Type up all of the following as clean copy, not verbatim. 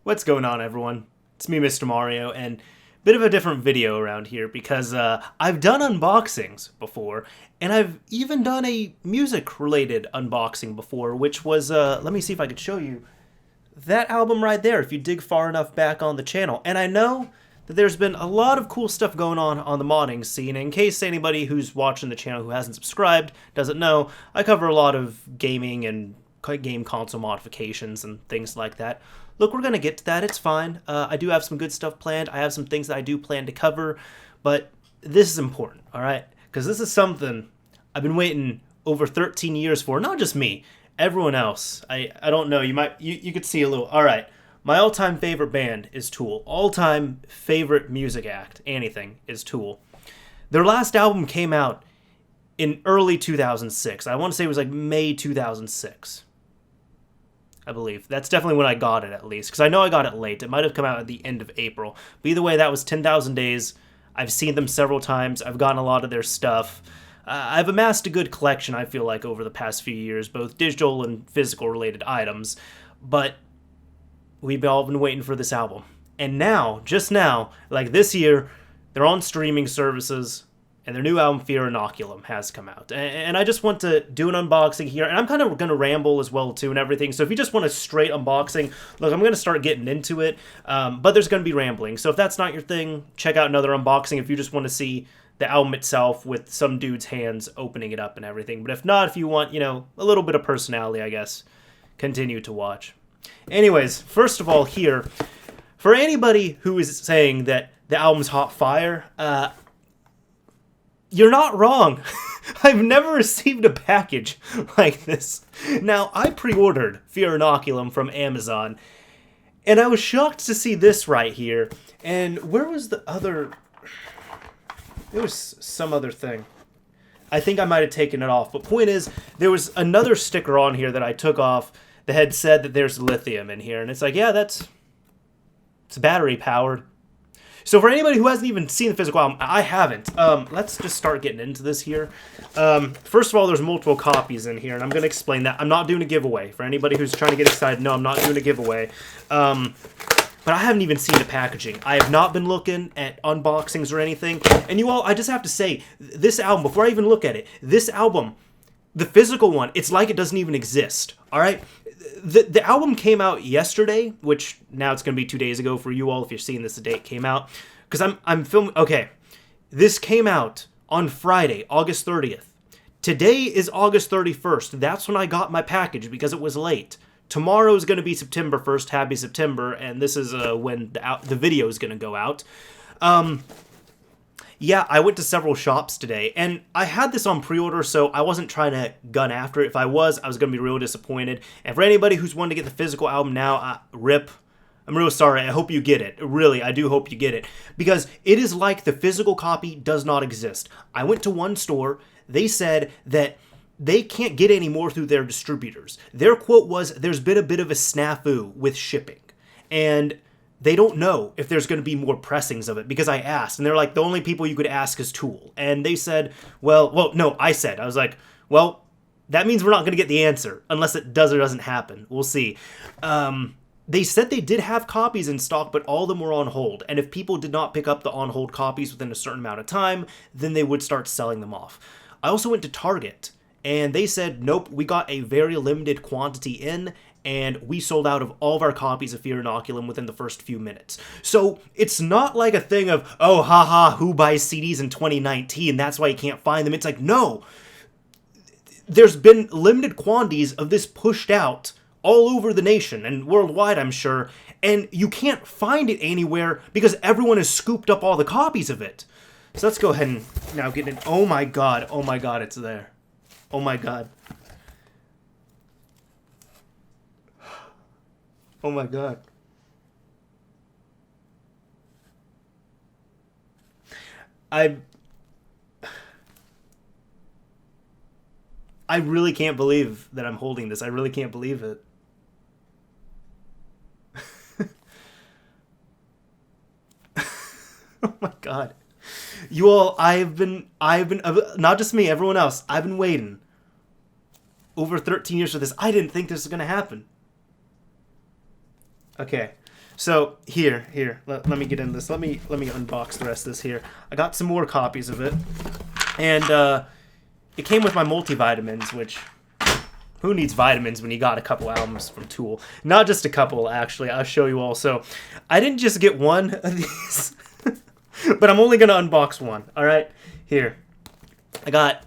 What's going on, everyone? It's me, Mr. Mario, and bit of a different video around here because I've done unboxings before, and I've even done a music-related unboxing before, which was, let me see if I could show you that album right there, if you dig far enough back on the channel. And I know that there's been a lot of cool stuff going on the modding scene. In case anybody who's watching the channel who hasn't subscribed doesn't know, I cover a lot of gaming and game console modifications and things like that. Look, we're going to get to that. It's fine. I do have some good stuff planned. I have some things that I do plan to cover, but this is important, all right? Because this is something I've been waiting over 13 years for. Not just me, everyone else. I don't know. You could see a little. All right. My all-time favorite band is Tool. All-time favorite music act, anything, is Tool. Their last album came out in early 2006. I want to say it was like May 2006. I believe. That's definitely when I got it, at least. Because I know I got it late. It might have come out at the end of April. But either way, that was 10,000 days. I've seen them several times. I've gotten a lot of their stuff. I've amassed a good collection, I feel like, over the past few years. Both digital and physical related items. But we've all been waiting for this album. And now, just now, like this year, they're on streaming services. And their new album, Fear Inoculum, has come out. And I just want to do an unboxing here. And I'm kind of going to ramble as well, too, and everything. So if you just want a straight unboxing, look, I'm going to start getting into it. But there's going to be rambling. So if that's not your thing, check out another unboxing if you just want to see the album itself with some dude's hands opening it up and everything. But if not, if you want, a little bit of personality, I guess, continue to watch. Anyways, first of all here, for anybody who is saying that the album's hot fire, you're not wrong. I've never received a package like this. Now, I pre-ordered Fear Inoculum from Amazon, and I was shocked to see this right here. And where was the other? It was some other thing. I think I might have taken it off. But point is, there was another sticker on here that I took off that had said that there's lithium in here. And it's like, yeah, it's battery powered. So for anybody who hasn't even seen the physical album, I haven't. Let's just start getting into this here. First of all, there's multiple copies in here, and I'm going to explain that. I'm not doing a giveaway. For anybody who's trying to get excited, no, I'm not doing a giveaway. But I haven't even seen the packaging. I have not been looking at unboxings or anything. And you all, I just have to say, this album, before I even look at it, this album, the physical one, it's like it doesn't even exist, all right? The album came out yesterday, which now it's going to be 2 days ago for you all if you're seeing this the day it came out. Because I'm filming... Okay, this came out on Friday, August 30th. Today is August 31st. That's when I got my package because it was late. Tomorrow is going to be September 1st. Happy September. And this is when the video is going to go out. Yeah, I went to several shops today, and I had this on pre-order, so I wasn't trying to gun after it. If I was going to be real disappointed. And for anybody who's wanting to get the physical album now, rip. I'm real sorry. I hope you get it. Really, I do hope you get it. Because it is like the physical copy does not exist. I went to one store. They said that they can't get any more through their distributors. Their quote was, there's been a bit of a snafu with shipping. And they don't know if there's going to be more pressings of it because I asked, and they're like, the only people you could ask is Tool. And they said, I was like, well, that means we're not going to get the answer unless it does or doesn't happen. We'll see. They said they did have copies in stock, but all of them were on hold. And if people did not pick up the on hold copies within a certain amount of time, then they would start selling them off. I also went to Target, and they said, nope, we got a very limited quantity in, and we sold out of all of our copies of Fear Inoculum within the first few minutes. So it's not like a thing of, oh, haha, who buys CDs in 2019? That's why you can't find them. It's like, no. There's been limited quantities of this pushed out all over the nation and worldwide, I'm sure, and you can't find it anywhere because everyone has scooped up all the copies of it. So let's go ahead and now get in. Oh my god, it's there. Oh my god. Oh my god. I really can't believe that I'm holding this. I really can't believe it. Oh my god. You all, I've been, not just me, everyone else, I've been waiting over 13 years for this. I didn't think this was going to happen. Okay. So here, let me get into this. Let me unbox the rest of this here. I got some more copies of it, and it came with my multivitamins, which who needs vitamins when you got a couple albums from Tool? Not just a couple, actually. I'll show you all. So I didn't just get one of these, but I'm only gonna unbox one. All right, here I got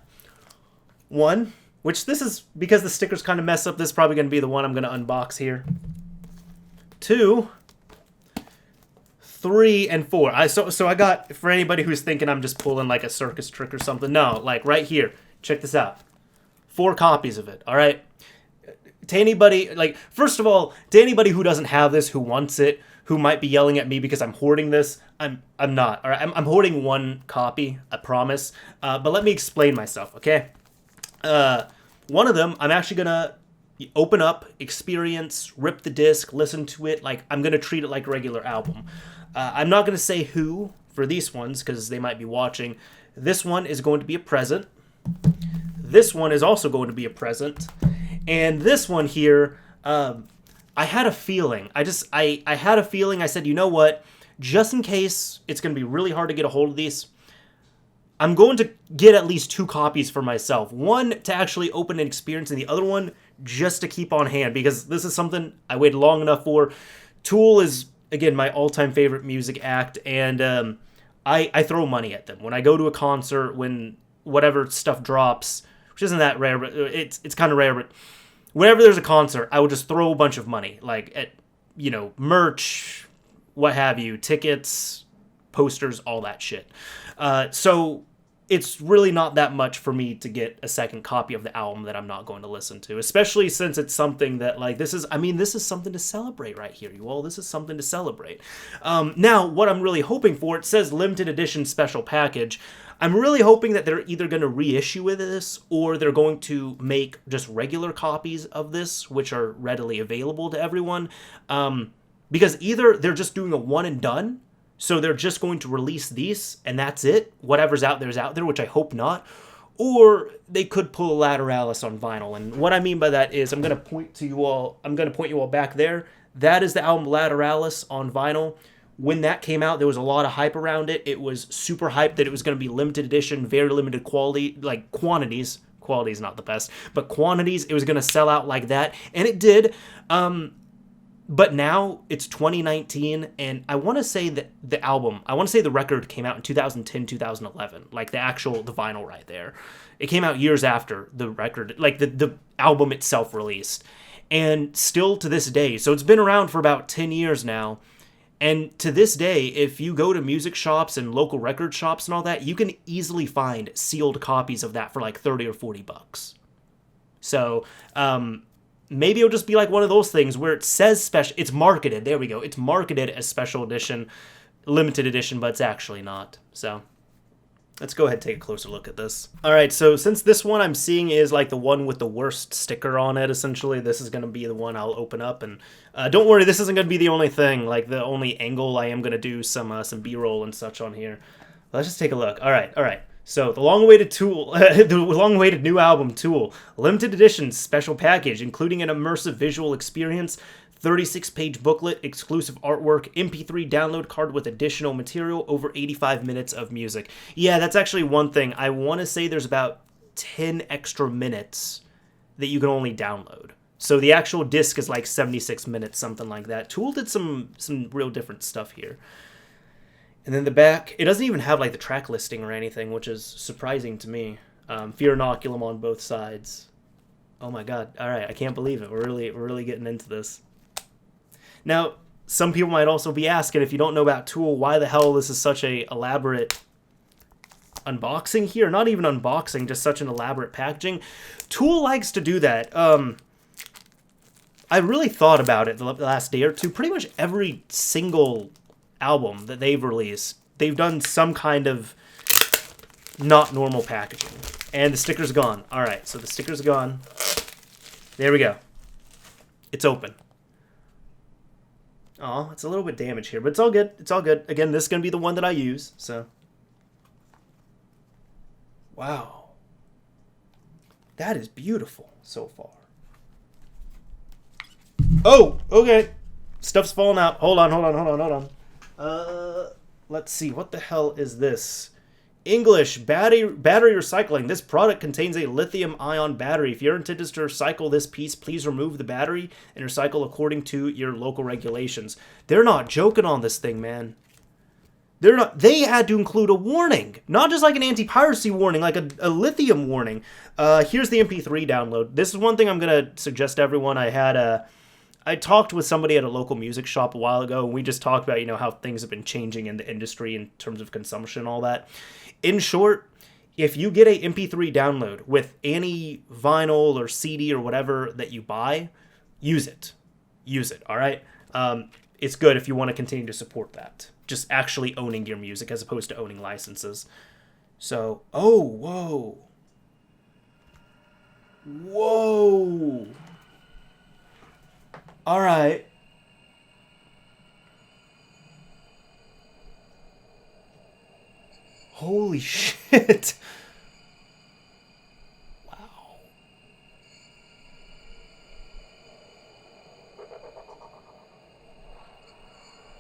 one, which this is because the stickers kind of mess up. This is probably gonna be the one I'm gonna unbox here. 2, 3, and 4. So I got, for anybody who's thinking I'm just pulling like a circus trick or something, no, like right here, check this out. 4 copies of it, all right? To anybody, like, first of all, to anybody who doesn't have this, who wants it, who might be yelling at me because I'm hoarding this, I'm not, all right? I'm hoarding 1 copy, I promise, but let me explain myself, okay? One of them, I'm actually gonna open up, experience, rip the disc, listen to it, like, I'm gonna treat it like a regular album. I'm not going to say who for these ones because they might be watching. This one is going to be a present. This one is also going to be a present. And this one here, I had a feeling. I had a feeling. I said, you know what? Just in case it's going to be really hard to get a hold of these, I'm going to get at least 2 copies for myself. One to actually open and experience, and the other one just to keep on hand because this is something I waited long enough for. Tool is, again, my all-time favorite music act, and I throw money at them. When I go to a concert, when whatever stuff drops, which isn't that rare, but it's kind of rare, but whenever there's a concert, I will just throw a bunch of money, like at, you know, merch, what have you, tickets, posters, all that shit. So it's really not that much for me to get a second copy of the album that I'm not going to listen to, especially since it's something that, like, this is something to celebrate right here, you all. This is something to celebrate. Now, what I'm really hoping for, it says limited edition special package. I'm really hoping that they're either going to reissue with this or they're going to make just regular copies of this, which are readily available to everyone. Because either they're just doing a one and done, so they're just going to release these, and that's it. Whatever's out there is out there, which I hope not. Or they could pull a Lateralis on vinyl. And what I mean by that is I'm going to point you all back there. That is the album Lateralis on vinyl. When that came out, there was a lot of hype around it. It was super hyped that it was going to be limited edition, very limited quality, like quantities. Quality is not the best, but quantities. It was going to sell out like that, and it did. But now it's 2019, and I want to say that the record came out in 2010, 2011, like the vinyl right there. It came out years after the record, like the album itself released. And still to this day, so it's been around for about 10 years now, and to this day, if you go to music shops and local record shops and all that, you can easily find sealed copies of that for like 30 or 40 bucks. So, maybe it'll just be like one of those things where it says special. It's marketed. There we go. It's marketed as special edition, limited edition, but it's actually not. So let's go ahead and take a closer look at this. All right. So since this one I'm seeing is like the one with the worst sticker on it, essentially, this is going to be the one I'll open up. And don't worry, this isn't going to be the only thing, like the only angle. I am going to do some B-roll and such on here. Let's just take a look. All right. So the long-awaited Tool, the long-awaited new album Tool, limited edition special package, including an immersive visual experience, 36-page booklet, exclusive artwork, MP3 download card with additional material, over 85 minutes of music. Yeah, that's actually one thing. I want to say there's about 10 extra minutes that you can only download. So the actual disc is like 76 minutes, something like that. Tool did some real different stuff here. And then the back, it doesn't even have like the track listing or anything, which is surprising to me. Fear Inoculum on both sides. Oh my god! All right, I can't believe it. We're really getting into this. Now, some people might also be asking, if you don't know about Tool, why the hell this is such a elaborate unboxing here? Not even unboxing, just such an elaborate packaging. Tool likes to do that. I really thought about it the last day or two. Pretty much every single album that they've released, they've done some kind of not normal packaging. And the sticker's gone. All right, so the sticker's gone. There we go. It's open. Oh, it's a little bit damaged here, but it's all good. It's all good. Again, this is going to be the one that I use, so. Wow. That is beautiful so far. Oh, okay. Stuff's falling out. Hold on. Let's see. What the hell is this? English, battery recycling. This product contains a lithium-ion battery. If you're intended to recycle this piece, please remove the battery and recycle according to your local regulations. They're not joking on this thing, man. They're not. They had to include a warning, not just like an anti-piracy warning, like a lithium warning. Here's the MP3 download. This is one thing I'm gonna suggest to everyone. I talked with somebody at a local music shop a while ago, and we just talked about, how things have been changing in the industry in terms of consumption and all that. In short, if you get a MP3 download with any vinyl or CD or whatever that you buy, use it. Use it, all right? It's good if you want to continue to support that. Just actually owning your music as opposed to owning licenses. So, oh, whoa. Whoa. All right. Holy shit. Wow.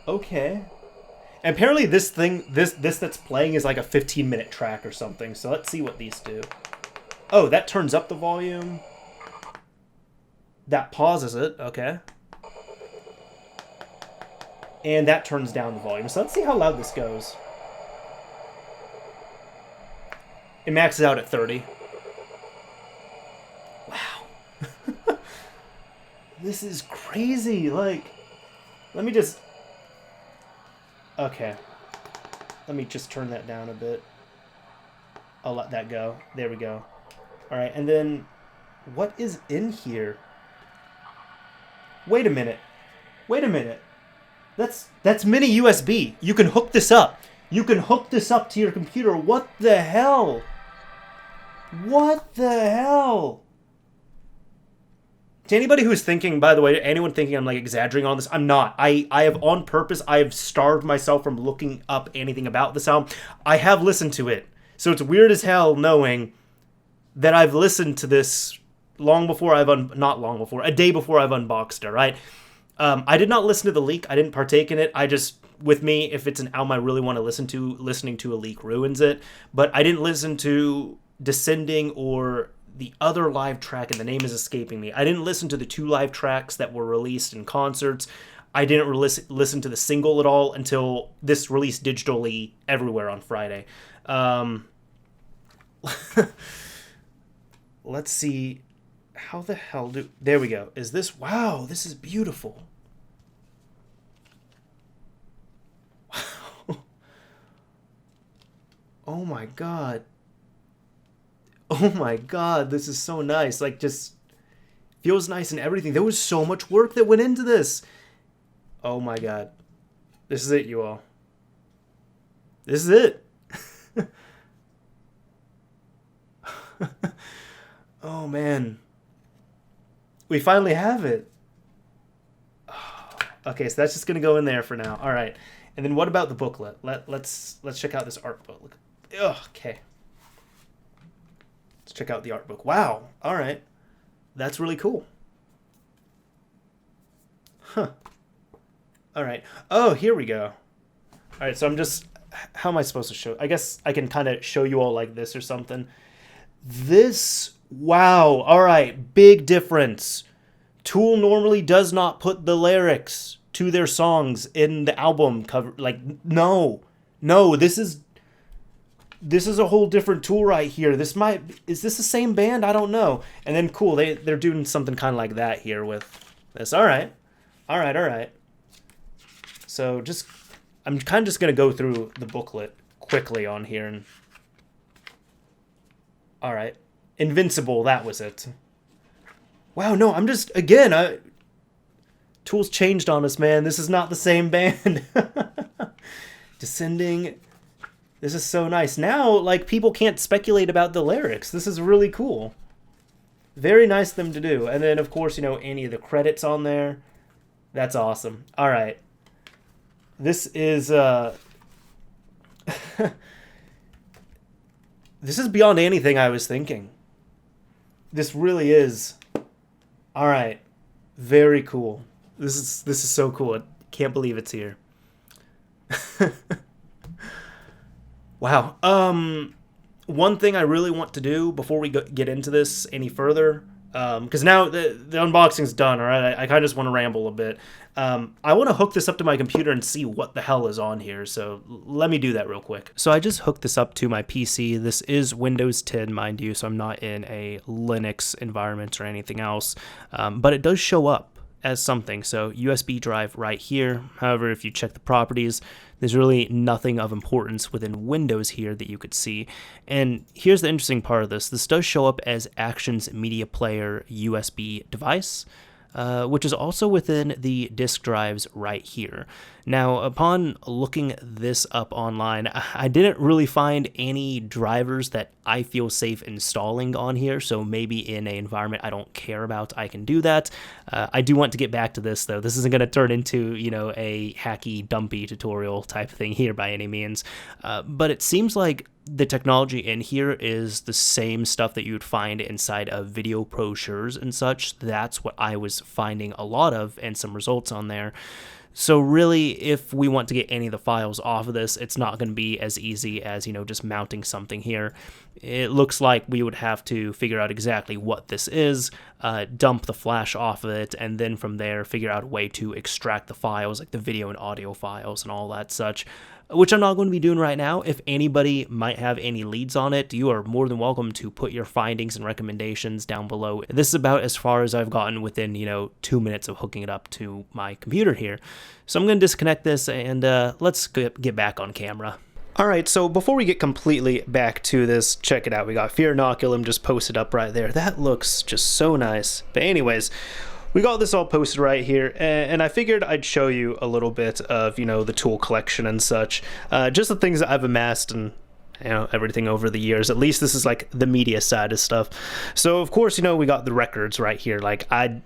Okay. And apparently this that's playing is like a 15-minute track or something. So let's see what these do. Oh, that turns up the volume. That pauses it. Okay. And that turns down the volume. So let's see how loud this goes. It maxes out at 30. Wow. This is crazy. Like, let me just... Okay. Let me just turn that down a bit. I'll let that go. There we go. All right, and then what is in here? Wait a minute. Wait a minute. That's mini USB. You can hook this up. You can hook this up to your computer. What the hell? What the hell? To anybody who's thinking, by the way, anyone thinking I'm like exaggerating on this, I'm not. I have on purpose, I have starved myself from looking up anything about this album. I have listened to it. So it's weird as hell knowing that I've listened to this long before not long before, a day before I've unboxed it, right? I did not listen to the leak. I didn't partake in it. I just, with me, if it's an album I really want to listen to, listening to a leak ruins it. But I didn't listen to Descending or the other live track, and the name is escaping me. I didn't listen to the 2 live tracks that were released in concerts. I didn't listen to the single at all until this released digitally everywhere on Friday. Let's see. How the hell do... There we go. Is this... Wow, this is beautiful. Wow. Oh my god. Oh my god, this is so nice. Like, just feels nice and everything. There was so much work that went into this. Oh my god. This is it, you all. This is it. Oh man. We finally have it. Okay, so that's just gonna go in there for now. All right, and then what about the booklet? Let's check out this art book. Okay, let's check out the art book. Wow. All right, that's really cool. Huh. All right. Oh, here we go. All right, so I'm just... How am I supposed to show? I guess I can kind of show you all like this or something. This... Wow. All right. Big difference. Tool normally does not put the lyrics to their songs in the album cover. Like, no. No, this is a whole different Tool right here. Is this the same band? I don't know. And then cool, they're doing something kind of like that here with this. All right. All right, all right. So I'm kind of just going to go through the booklet quickly on here. And all right. Invincible, that was it. Wow, no, I'm just, again, Tool's changed on us, man. This is not the same band. Descending. This is so nice. Now, like, people can't speculate about the lyrics. This is really cool. Very nice of them to do. And then, of course, any of the credits on there. That's awesome. All right. This is, this is beyond anything I was thinking. This really is. All right. Very cool. This is so cool. I can't believe it's here. Wow. One thing I really want to do before we get into this any further, because now the unboxing's done, all right? I kind of just want to ramble a bit. I want to hook this up to my computer and see what the hell is on here, so let me do that real quick. So I just hooked this up to my PC. This is Windows 10, mind you, so I'm not in a Linux environment or anything else, but it does show up as something. So USB drive right here. However, if you check the properties, there's really nothing of importance within Windows here that you could see. And here's the interesting part of this. This does show up as Actions Media Player USB device, which is also within the disk drives right here. Now, upon looking this up online, I didn't really find any drivers that I feel safe installing on here, so maybe in an environment I don't care about, I can do that. I do want to get back to this, though. This isn't going to turn into, you know, a hacky, dumpy tutorial type thing here by any means, but it seems like the technology in here is the same stuff that you would find inside of video brochures and such. That's what I was finding a lot of and some results on there. So really, if we want to get any of the files off of this, it's not going to be as easy as, you know, just mounting something here. It looks like we would have to figure out exactly what this is, dump the flash off of it, and then from there figure out a way to extract the files, like the video and audio files and all that such, which I'm not going to be doing right now. If anybody might have any leads on it, you are more than welcome to put your findings and recommendations down below. This is about as far as I've gotten within, you know, 2 minutes of hooking it up to my computer here. So I'm going to disconnect this and let's get back on camera. Alright, so before we get completely back to this, check it out. We got Fear Inoculum just posted up right there. That looks just so nice. But anyways, we got this all posted right here, and I figured I'd show you a little bit of, you know, the tool collection and such. Just the things that I've amassed and, you know, everything over the years. At least this is like the media side of stuff. So of course, you know, we got the records right here. Like I've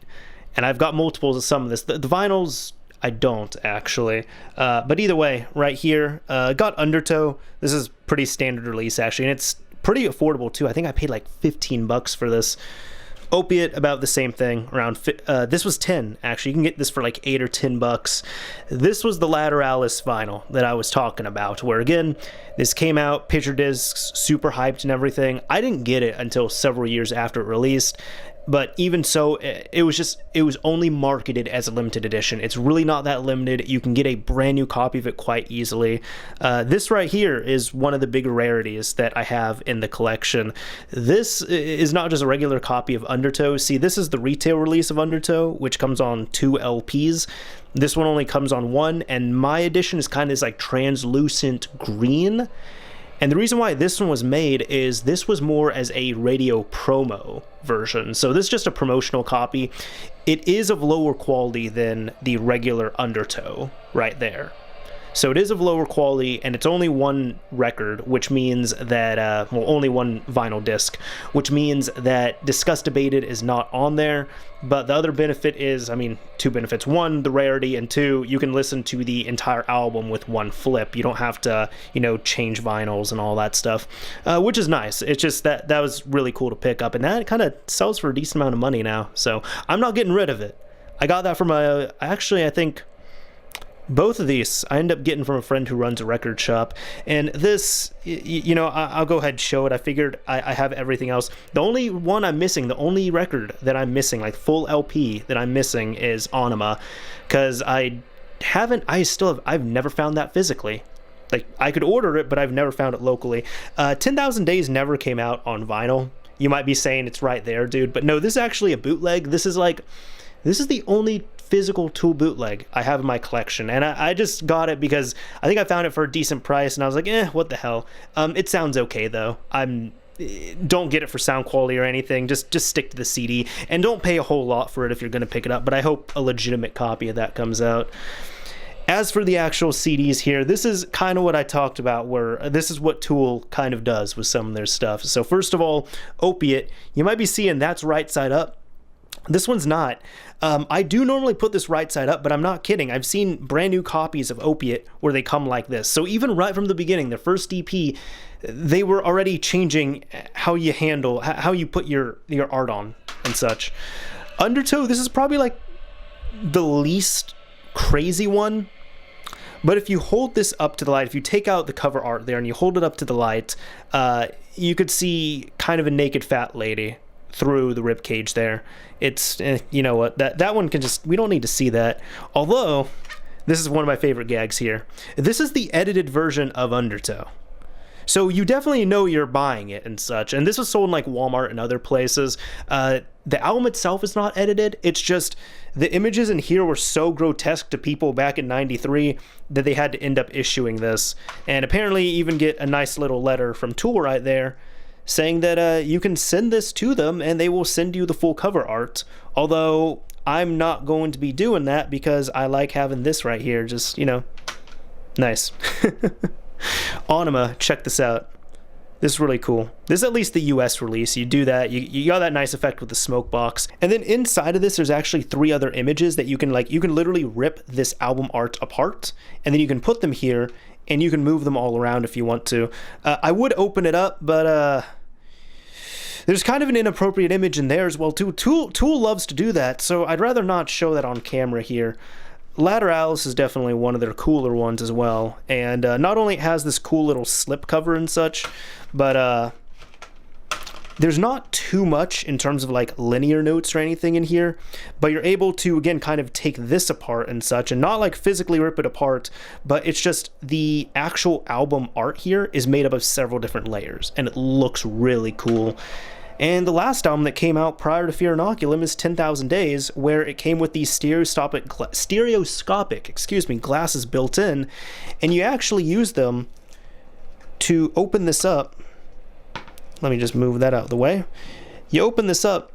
got multiples of some of this. The vinyls, I don't actually, but either way, right here, got Undertow. This is pretty standard release actually, and it's pretty affordable too. I think I paid like 15 bucks for this. Opiate, about the same thing, around, this was 10, actually. You can get this for like 8 or 10 bucks. This was the Lateralis vinyl that I was talking about, where again, this came out, picture discs, super hyped and everything. I didn't get it until several years after it released, but even so, it was only marketed as a limited edition. It's really not that limited. You can get a brand new copy of it quite easily. This right here is one of the bigger rarities that I have in the collection. This is not just a regular copy of Undertow. See, this is the retail release of Undertow, which comes on 2 LPs. This one only comes on 1, and my edition is kind of this like translucent green. And the reason why this one was made is this was more as a radio promo version. So this is just a promotional copy. It is of lower quality than the regular Undertow right there. So it is of lower quality, and it's only 1 record, which means that, well, only 1 vinyl disc, which means that Discuss Debated is not on there. But the other benefit is, I mean, 2 benefits. 1, the rarity, and 2, you can listen to the entire album with 1 flip. You don't have to, you know, change vinyls and all that stuff, which is nice. It's just that was really cool to pick up, and that kind of sells for a decent amount of money now. So I'm not getting rid of it. I got that from actually, I think, both of these I end up getting from a friend who runs a record shop, and this, you know, I'll go ahead and show it. I figured I have everything else. The only one I'm missing, the only record that I'm missing, like full LP that I'm missing, is Anima, because I've never found that physically. Like, I could order it, but I've never found it locally. 10,000 Days never came out on vinyl. You might be saying it's right there, dude, but no, this is actually a bootleg. This is the only physical Tool bootleg I have in my collection, and I just got it because I think I found it for a decent price, and I was like, what the hell. It sounds okay though. Don't get it for sound quality or anything. Just stick to the CD, and don't pay a whole lot for it if you're going to pick it up, but I hope a legitimate copy of that comes out. As for the actual CDs here, this is kind of what I talked about, where this is what Tool kind of does with some of their stuff. So first of all, Opiate, you might be seeing that's right side up. This one's not. I do normally put this right side up, but I'm not kidding. I've seen brand new copies of Opiate where they come like this. So even right from the beginning, the first EP, they were already changing how you handle, how you put your art on and such. Undertow, this is probably like the least crazy one. But if you hold this up to the light, if you take out the cover art there and you hold it up to the light, you could see kind of a naked fat lady through the rib cage there. It's, you know what, that one can just, we don't need to see that. Although, this is one of my favorite gags here. This is the edited version of Undertow. So you definitely know you're buying it and such. And this was sold in like Walmart and other places. The album itself is not edited. It's just the images in here were so grotesque to people back in '93 that they had to end up issuing this. And apparently even get a nice little letter from Tool right there saying that you can send this to them and they will send you the full cover art. Although I'm not going to be doing that because I like having this right here. Just, you know, nice. Anima, check this out. This is really cool. This is at least the US release. You do that, you got that nice effect with the smoke box. And then inside of this, there's actually 3 other images that you can literally rip this album art apart, and then you can put them here, and you can move them all around if you want to. I would open it up, but there's kind of an inappropriate image in there as well too. Tool loves to do that, so I'd rather not show that on camera here. Lateralis is definitely one of their cooler ones as well, and not only has this cool little slip cover and such, but there's not too much in terms of like linear notes or anything in here, but you're able to again kind of take this apart and such, and not like physically rip it apart, but it's just the actual album art here is made up of several different layers, and it looks really cool. And the last album that came out prior to Fear Inoculum is 10,000 Days, where it came with these stereoscopic glasses built in, and you actually use them to open this up. Let me just move that out of the way. You open this up,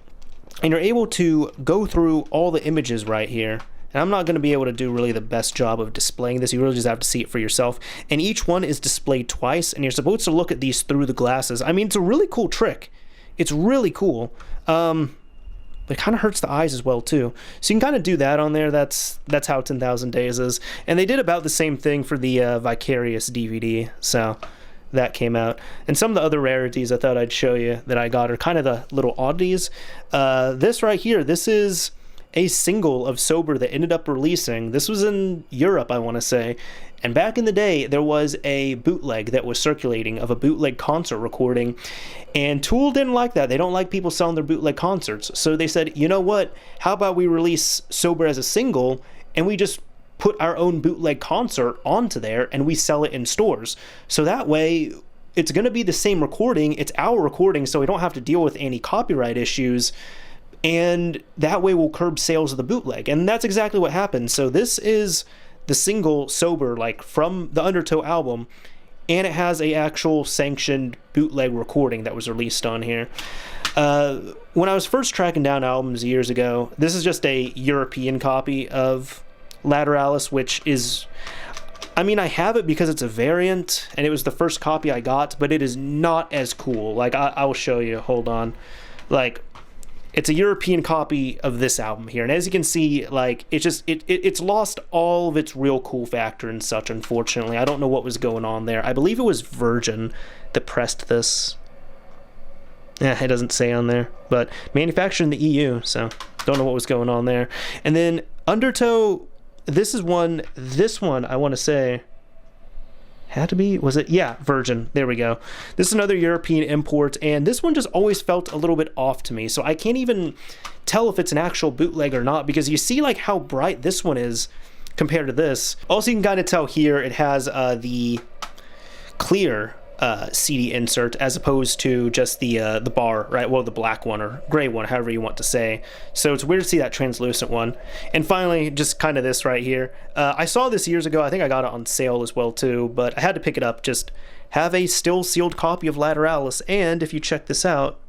and you're able to go through all the images right here. And I'm not going to be able to do really the best job of displaying this. You really just have to see it for yourself. And each one is displayed twice, and you're supposed to look at these through the glasses. I mean, it's a really cool trick. It's really cool. It kind of hurts the eyes as well too. So you can kind of do that on there. That's how 10,000 Days is. And they did about the same thing for the Vicarious DVD. So that came out. And some of the other rarities I thought I'd show you that I got are kind of the little oddities. This right here, this is a single of Sober that ended up releasing. This was in Europe, I want to say. And back in the day, there was a bootleg that was circulating of a bootleg concert recording. And Tool didn't like that. They don't like people selling their bootleg concerts. So they said, you know what? How about we release Sober as a single and we just put our own bootleg concert onto there and we sell it in stores. So that way, it's going to be the same recording. It's our recording, so we don't have to deal with any copyright issues. And that way we'll curb sales of the bootleg. And that's exactly what happened. So this is the single Sober, like from the Undertow album, and it has a actual sanctioned bootleg recording that was released on here. When I was first tracking down albums years ago, this is just a European copy of Lateralis, which is, I mean, I have it because it's a variant, and it was the first copy I got, but it is not as cool. Like, I will show you, hold on. Like, it's a European copy of this album here, and as you can see, like, it's lost all of its real cool factor and such, unfortunately. I don't know what was going on there. I believe it was Virgin that pressed this. Yeah, it doesn't say on there, but manufactured in the EU, so don't know what was going on there. And then Undertow, this one I want to say had to be, was it? Yeah, Virgin. There we go. This is another European import, and this one just always felt a little bit off to me, so I can't even tell if it's an actual bootleg or not, because you see like how bright this one is compared to this. Also, you can kind of tell here it has the clear CD insert as opposed to just the bar, right? Well, the black one or gray one, however you want to say. So it's weird to see that translucent one. And finally, just kind of this right here. I saw this years ago. I think I got it on sale as well too, but I had to pick it up. Just have a still sealed copy of Lateralis, and if you check this out,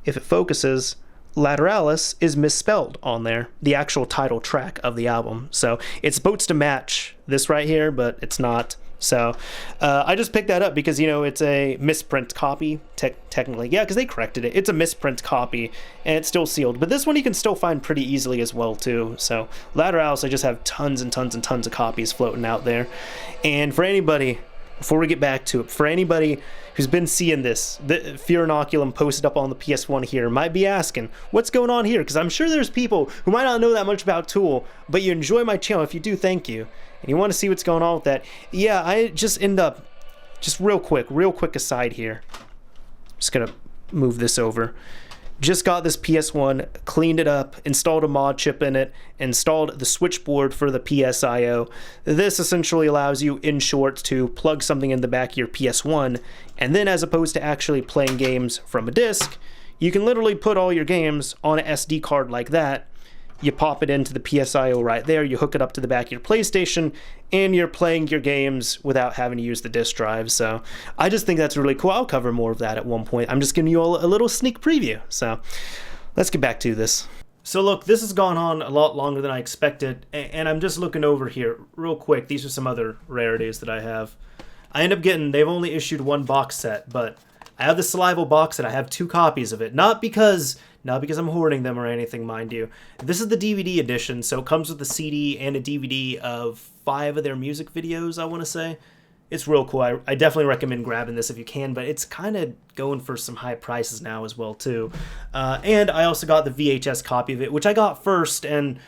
if it focuses, Lateralis is misspelled on there, the actual title track of the album. So it's supposed to match this right here, but it's not. So I just picked that up because, you know, it's a misprint copy, technically. Yeah, because they corrected it. It's a misprint copy, and it's still sealed. But this one you can still find pretty easily as well, too. So Lateralis, I just have tons and tons and tons of copies floating out there. And for anybody, before we get back to it, for anybody who's who's been seeing this, the Fear Inoculum posted up on the PS1 here, might be asking, what's going on here? Because I'm sure there's people who might not know that much about Tool, but you enjoy my channel. If you do, thank you. And you want to see what's going on with that. Yeah, I just end up, just real quick aside here. Just going to move this over. Just got this PS1, cleaned it up, installed a mod chip in it, installed the switchboard for the PSIO. This essentially allows you, in short, to plug something in the back of your PS1, and then as opposed to actually playing games from a disc, you can literally put all your games on an SD card like that. You pop it into the PSIO right there, you hook it up to the back of your PlayStation, and you're playing your games without having to use the disk drive. So I just think that's really cool. I'll cover more of that at one point. I'm just giving you all a little sneak preview. So let's get back to this. So look, this has gone on a lot longer than I expected, and I'm just looking over here real quick. These are some other rarities that I have. I end up getting, they've only issued one box set, but I have the Salival box set. I have 2 copies of it. Not because I'm hoarding them or anything, mind you. This is the DVD edition, so it comes with a CD and a DVD of 5 of their music videos, I want to say. It's real cool. I definitely recommend grabbing this if you can, but it's kind of going for some high prices now as well, too. And I also got the VHS copy of it, which I got first, and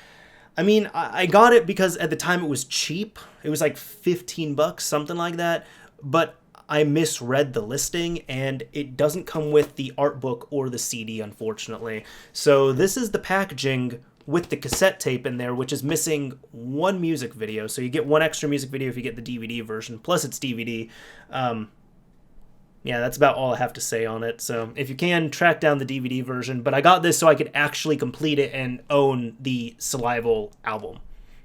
I mean, I got it because at the time it was cheap. It was like 15 bucks, something like that, but I misread the listing, and it doesn't come with the art book or the CD, unfortunately. So this is the packaging with the cassette tape in there, which is missing 1 music video. So you get 1 extra music video if you get the DVD version, plus it's DVD. Yeah, that's about all I have to say on it. So if you can, track down the DVD version. But I got this so I could actually complete it and own the Salival album.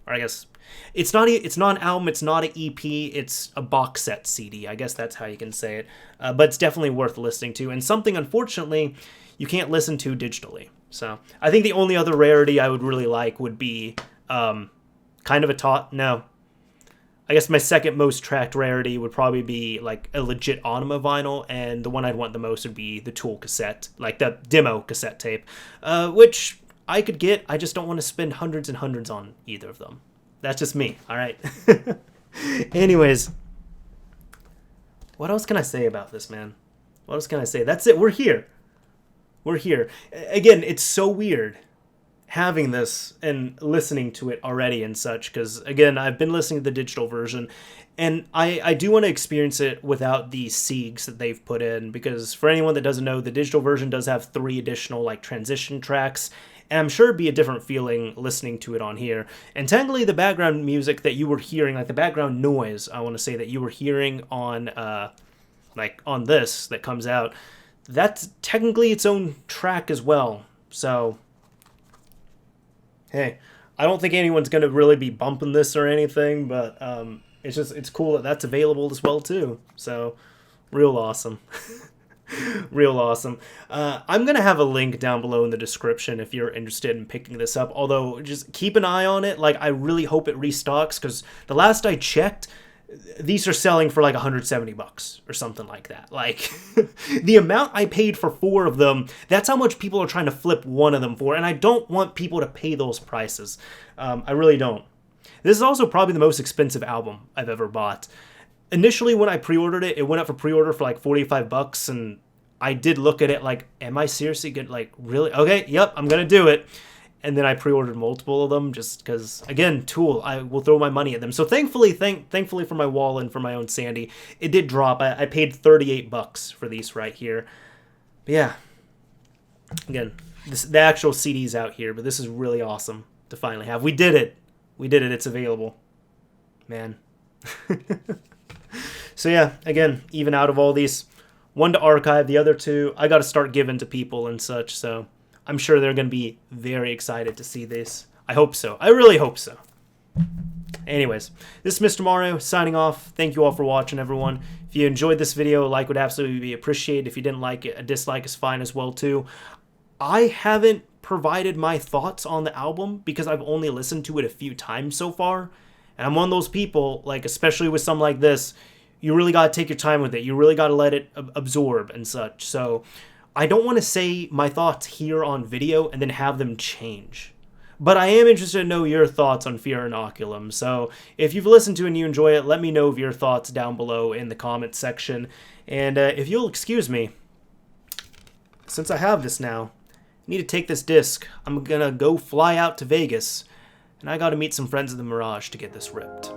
Or I guess it's not an album, it's not an EP, it's a box set CD. I guess that's how you can say it. But it's definitely worth listening to, and something, unfortunately, you can't listen to digitally. So I think the only other rarity I would really like would be kind of a no. I guess my second most tracked rarity would probably be like a legit Anima vinyl, and the one I'd want the most would be the Tool cassette, like the demo cassette tape, which I could get. I just don't want to spend hundreds and hundreds on either of them. That's just me, all right? Anyways, what else can I say about this, man? What else can I say? That's it. We're here. We're here. Again, it's so weird having this and listening to it already and such, because, again, I've been listening to the digital version, and I do want to experience it without the SIGs that they've put in, because for anyone that doesn't know, the digital version does have 3 additional, like, transition tracks, and I'm sure it'd be a different feeling listening to it on here. And technically, the background music that you were hearing, like the background noise, I want to say, that you were hearing on, like, on this that comes out, that's technically its own track as well. So, hey, I don't think anyone's going to really be bumping this or anything, but it's cool that that's available as well, too. So, real awesome. Real awesome. I'm going to have a link down below in the description if you're interested in picking this up. Although, just keep an eye on it. Like, I really hope it restocks, because the last I checked, these are selling for like 170 bucks or something like that. Like, the amount I paid for 4 of them, that's how much people are trying to flip one of them for. And I don't want people to pay those prices. I really don't. This is also probably the most expensive album I've ever bought. Initially, when I pre-ordered it, it went up for pre-order for like 45 bucks, and I did look at it like, am I seriously good? Like, really? Okay, yep, I'm going to do it. And then I pre-ordered multiple of them just because, again, Tool, I will throw my money at them. So thankfully for my wall and for my own sanity, it did drop. I paid 38 bucks for these right here. But yeah, again, the actual CD's out here, but this is really awesome to finally have. We did it. We did it. It's available. Man. So yeah, again, even out of all these, 1 to archive, the other 2, I got to start giving to people and such, so I'm sure they're going to be very excited to see this. I hope so. I really hope so. Anyways, this is Mr. Mario signing off. Thank you all for watching, everyone. If you enjoyed this video, a like would absolutely be appreciated. If you didn't like it, a dislike is fine as well, too. I haven't provided my thoughts on the album because I've only listened to it a few times so far. And I'm one of those people, like, especially with something like this, you really got to take your time with it. You really got to let it absorb and such. So I don't want to say my thoughts here on video and then have them change. But I am interested to know your thoughts on Fear Inoculum. So if you've listened to it and you enjoy it, let me know of your thoughts down below in the comments section. And if you'll excuse me, since I have this now, I need to take this disc. I'm gonna go fly out to Vegas, and I gotta meet some friends of the Mirage to get this ripped.